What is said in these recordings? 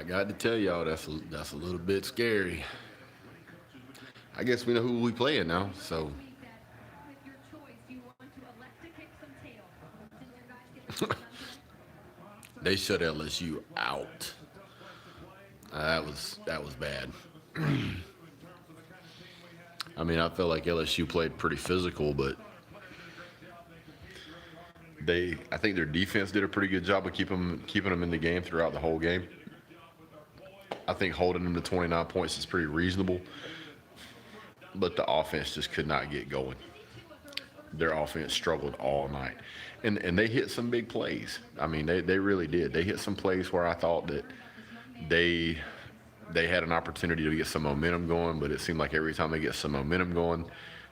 got to tell y'all that's a little bit scary. I guess we know who we playing now. So they shut LSU out. That was bad. I mean, I felt like LSU played pretty physical, but I think their defense did a pretty good job of keeping them in the game throughout the whole game. I think holding them to 29 points is pretty reasonable, but the offense just could not get going. Their offense struggled all night, and they hit some big plays. I mean, they really did. They hit some plays where I thought that they they had an opportunity to get some momentum going, but it seemed like every time they get some momentum going,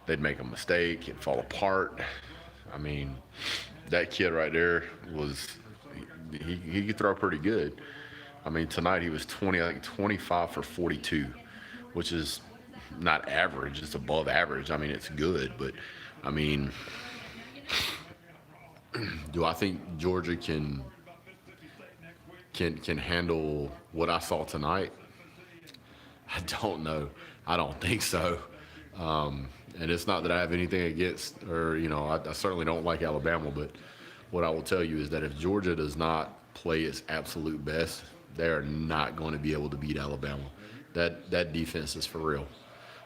they'd make a mistake, it'd fall apart. I mean, that kid right there was he could throw pretty good. I mean, tonight he was 25 for 42, which is not average. It's above average. I mean, it's good, but I mean, do I think Georgia can handle what I saw tonight? I don't know. I don't think so. And it's not that I have anything against, or I certainly don't like Alabama, but what I will tell you is that if Georgia does not play its absolute best, they are not going to be able to beat Alabama. That defense is for real.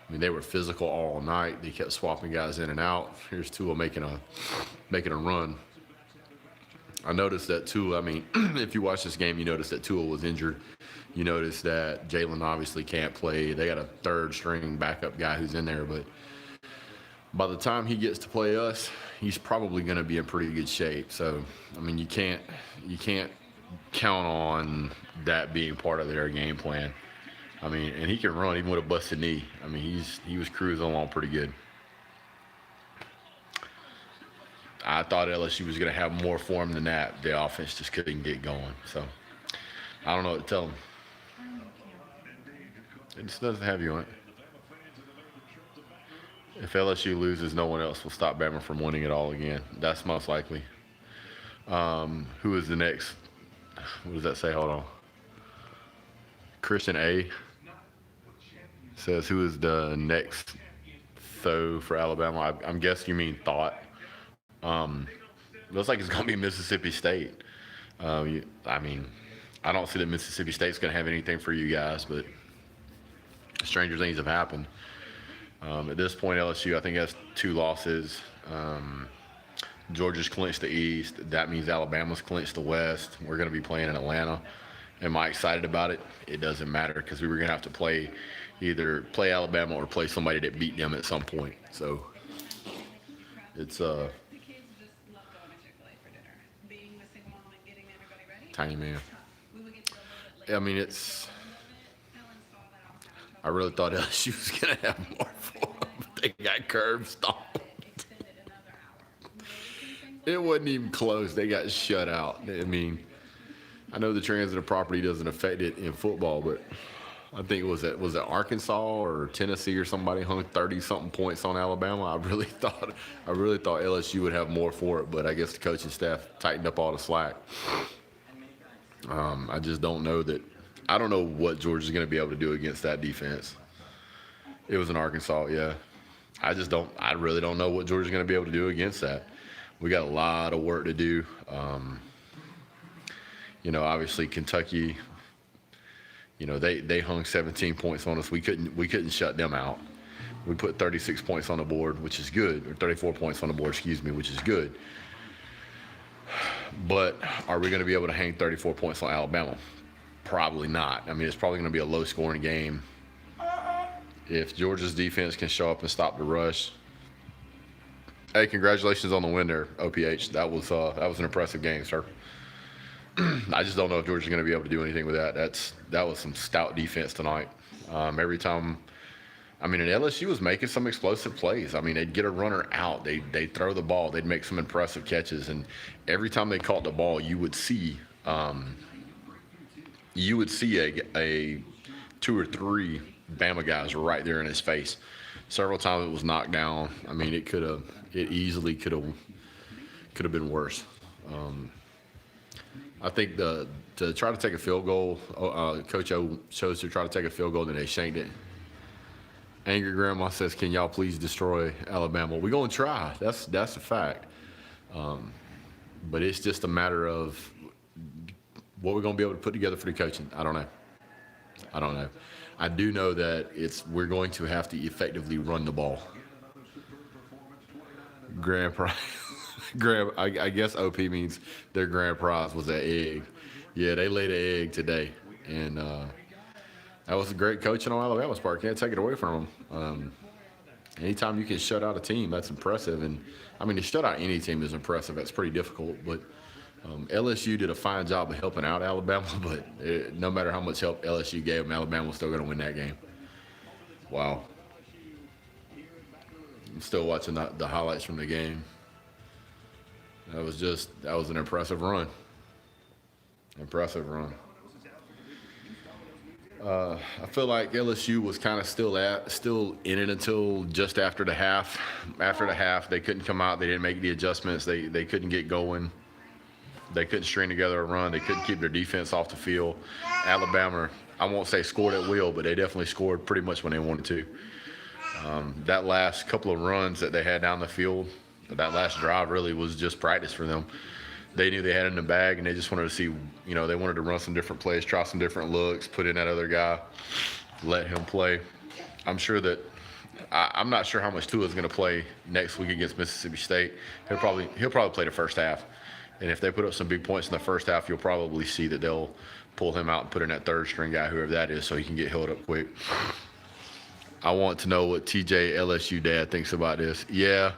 I mean, they were physical all night. They kept swapping guys in and out. Here's Tua making a run. I noticed that Tua. I mean, if you watch this game, you notice that Tua was injured. You notice that Jalen obviously can't play. They got a third string backup guy who's in there, but by the time he gets to play us, he's probably going to be in pretty good shape. So, I mean, you can't count on that being part of their game plan. I mean, and he can run even with a busted knee. I mean, he was cruising along pretty good. I thought LSU was going to have more for him than that. The offense just couldn't get going. So, I don't know what to tell him. It just doesn't have you on it. If LSU loses, no one else will stop Bama from winning it all again. That's most likely. Who is the next? What does that say? Hold on. Christian A. says, who is the next foe for Alabama? I'm guessing you mean thought. Looks like it's going to be Mississippi State. I mean, I don't see that Mississippi State's going to have anything for you guys, but stranger things have happened. At this point, LSU, I think, has 2 losses. Georgia's clinched the East. That means Alabama's clinched the West. We're going to be playing in Atlanta. Am I excited about it? It doesn't matter because we were going to have to either play Alabama or play somebody that beat them at some point. So it's tiny man. I mean, I really thought LSU was going to have more for them, but they got curb stomped. It wasn't even close. They got shut out. I mean, I know the transitive property doesn't affect it in football, but I think was it Arkansas or Tennessee or somebody hung 30-something points on Alabama. I really thought LSU would have more for it, but I guess the coaching staff tightened up all the slack. I just don't know that. I don't know what Georgia's going to be able to do against that defense. It was in Arkansas, yeah. I really don't know what Georgia's going to be able to do against that. We got a lot of work to do. Obviously Kentucky, they hung 17 points on us. We couldn't shut them out. We put 36 points on the board, which is good, or 34 points on the board, which is good. But are we going to be able to hang 34 points on Alabama? Probably not. I mean, it's probably going to be a low-scoring game. If Georgia's defense can show up and stop the rush, hey, congratulations on the win there, OPH. That was an impressive game, sir. I just don't know if Georgia's going to be able to do anything with that. That was some stout defense tonight. Every time, I mean, and LSU was making some explosive plays. I mean, they'd get a runner out, they'd throw the ball, they'd make some impressive catches, and every time they caught the ball, you would see a 2 or 3 Bama guys right there in his face. Several times it was knocked down. I mean, it easily could have been worse. I think to try to take a field goal, Coach O chose to try to take a field goal, and they shanked it. Angry Grandma says, "Can y'all please destroy Alabama?" We're gonna try. That's a fact. But it's just a matter of what we're gonna be able to put together for the coaching. I don't know. I don't know. I do know that we're going to have to effectively run the ball. Grand prize. I guess OP means their grand prize was that egg. Yeah, they laid an egg today, and that was a great coaching on Alabama's part. Can't take it away from them. Anytime you can shut out a team, that's impressive. And I mean, to shut out any team is impressive. That's pretty difficult. But LSU did a fine job of helping out Alabama. But no matter how much help LSU gave them, Alabama was still going to win that game. Wow. I'm still watching the highlights from the game. That was an impressive run. Impressive run. I feel like LSU was kind of still in it until just after the half. After the half, they couldn't come out. They didn't make the adjustments. They couldn't get going. They couldn't string together a run. They couldn't keep their defense off the field. Alabama, I won't say scored at will, but they definitely scored pretty much when they wanted to. That last couple of runs that they had down the field, that last drive really was just practice for them. They knew they had it in the bag, and they just wanted to see, they wanted to run some different plays, try some different looks, put in that other guy, let him play. I'm sure that I'm not sure how much Tua is going to play next week against Mississippi State. He'll probably play the first half, and if they put up some big points in the first half, you'll probably see that they'll pull him out and put in that third string guy, whoever that is, so he can get held up quick. I want to know what TJ LSU dad thinks about this. Yeah,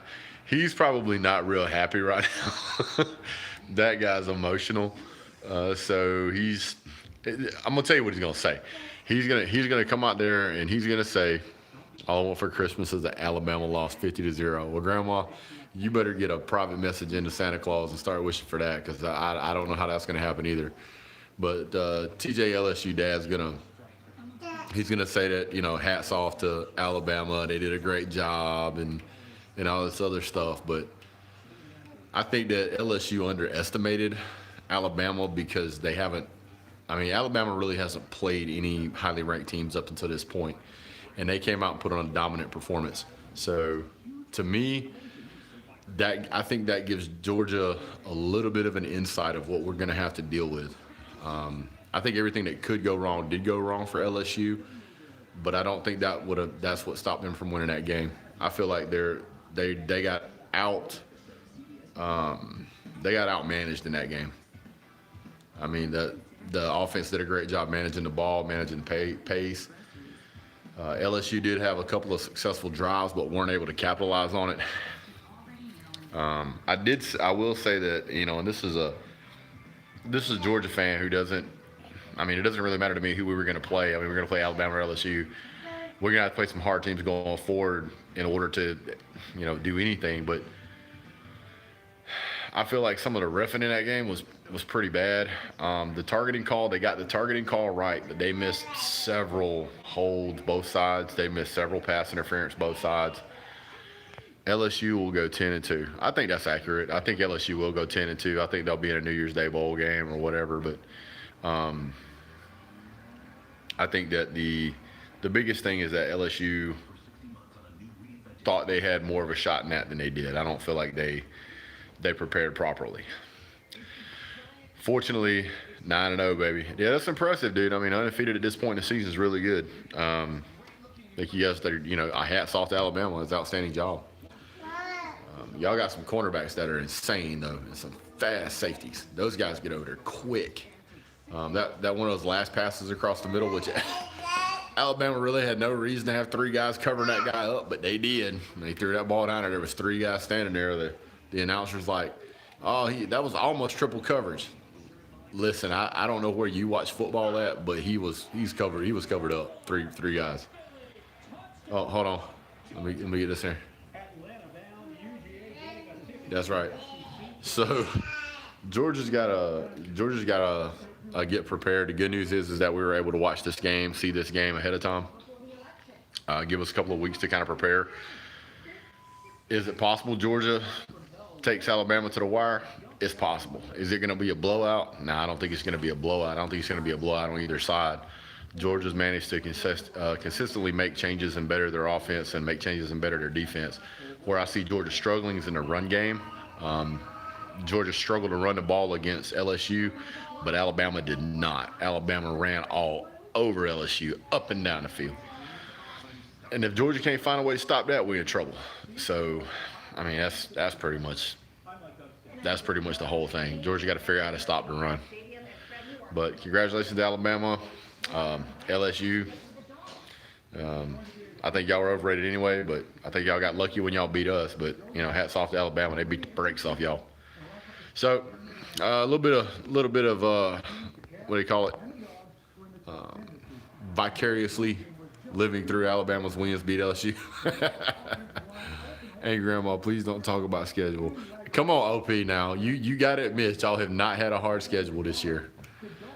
he's probably not real happy right now. That guy's emotional, so I'm gonna tell you what he's gonna say. He's gonna come out there and he's gonna say, "All I want for Christmas is that Alabama lost 50-0." Well, Grandma, you better get a private message into Santa Claus and start wishing for that, because I don't know how that's gonna happen either. But TJ LSU dad's he's gonna say that hats off to Alabama. They did a great job and all this other stuff, but I think that LSU underestimated Alabama because Alabama really hasn't played any highly ranked teams up until this point, and they came out and put on a dominant performance. So, to me, I think that gives Georgia a little bit of an insight of what we're going to have to deal with. I think everything that could go wrong did go wrong for LSU, but I don't think that's what stopped them from winning that game. I feel like they got outmanaged in that game. I mean, the offense did a great job managing the ball, managing the pace. LSU did have a couple of successful drives, but weren't able to capitalize on it. I will say that, and this is a Georgia fan who doesn't. It doesn't really matter to me who we were going to play. We're going to play Alabama or LSU. We're going to have to play some hard teams going forward in order to, do anything. But I feel like some of the reffing in that game was pretty bad. The targeting call, they got the targeting call right, but they missed several holds both sides. They missed several pass interference both sides. LSU will go 10-2. I think that's accurate. I think LSU will go 10-2. I think they'll be in a New Year's Day bowl game or whatever. But I think that the biggest thing is that LSU thought they had more of a shot in that than they did. I don't feel like they prepared properly. Fortunately, 9-0, baby. Yeah, that's impressive, dude. Undefeated at this point in the season is really good. Thank you guys. A hats off to Alabama. It's an outstanding job. Y'all got some cornerbacks that are insane, though, and some fast safeties. Those guys get over there quick. That one of those last passes across the middle, which Alabama really had no reason to have three guys covering that guy up, but they did. They threw that ball down, and there was three guys standing there. The announcer's like, "Oh, that was almost triple coverage." Listen, I don't know where you watch football at, but he's covered. He was covered up. Three guys. Oh, hold on. Let me get this here. That's right. So Georgia's got to get prepared. The good news is that we were able to watch this game, see this game ahead of time. Give us a couple of weeks to kind of prepare. Is it possible Georgia takes Alabama to the wire? it's possible. Is it going to be a blowout? No, I don't think it's going to be a blowout. I don't think it's going to be a blowout on either side. Georgia's managed to consistently make changes and better their offense and make changes and better their defense. Where I see Georgia struggling is in the run game. Georgia struggled to run the ball against LSU, but Alabama did not. Alabama ran all over LSU, up and down the field. And if Georgia can't find a way to stop that, we're in trouble. So, I mean, that's pretty much the whole thing. Georgia got to figure out how to stop the run. But congratulations to Alabama, LSU. I think y'all were overrated anyway, but I think y'all got lucky when y'all beat us. But hats off to Alabama; they beat the brakes off y'all. So, a little bit of what do you call it? Vicariously living through Alabama's wins beat LSU. Hey, Grandma, please don't talk about schedule. Come on, OP now. You got to admit, y'all have not had a hard schedule this year.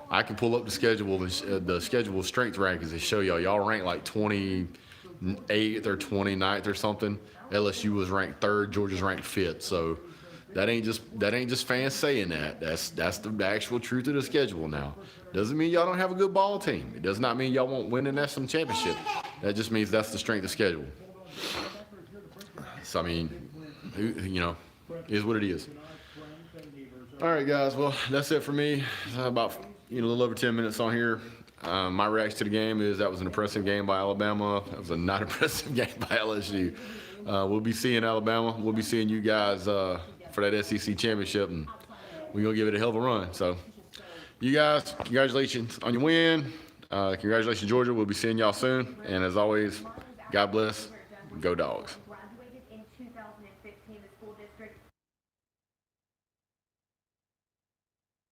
I can pull up the schedule strength rankings and show y'all. Y'all ranked like 28th or 29th or something. LSU was ranked 3rd. Georgia's ranked 5th. So that ain't just fans saying that. That's the actual truth of the schedule now. Doesn't mean y'all don't have a good ball team. It does not mean y'all won't win the national championship. That just means that's the strength of schedule. So, I mean, is what it is. All right, guys. Well, that's it for me. About a little over 10 minutes on here. My reaction to the game is that was an impressive game by Alabama. That was a not impressive game by LSU. We'll be seeing Alabama. We'll be seeing you guys for that SEC championship, and we're going to give it a hell of a run. So, you guys, congratulations on your win. Congratulations, Georgia. We'll be seeing y'all soon. And as always, God bless. Go Dogs.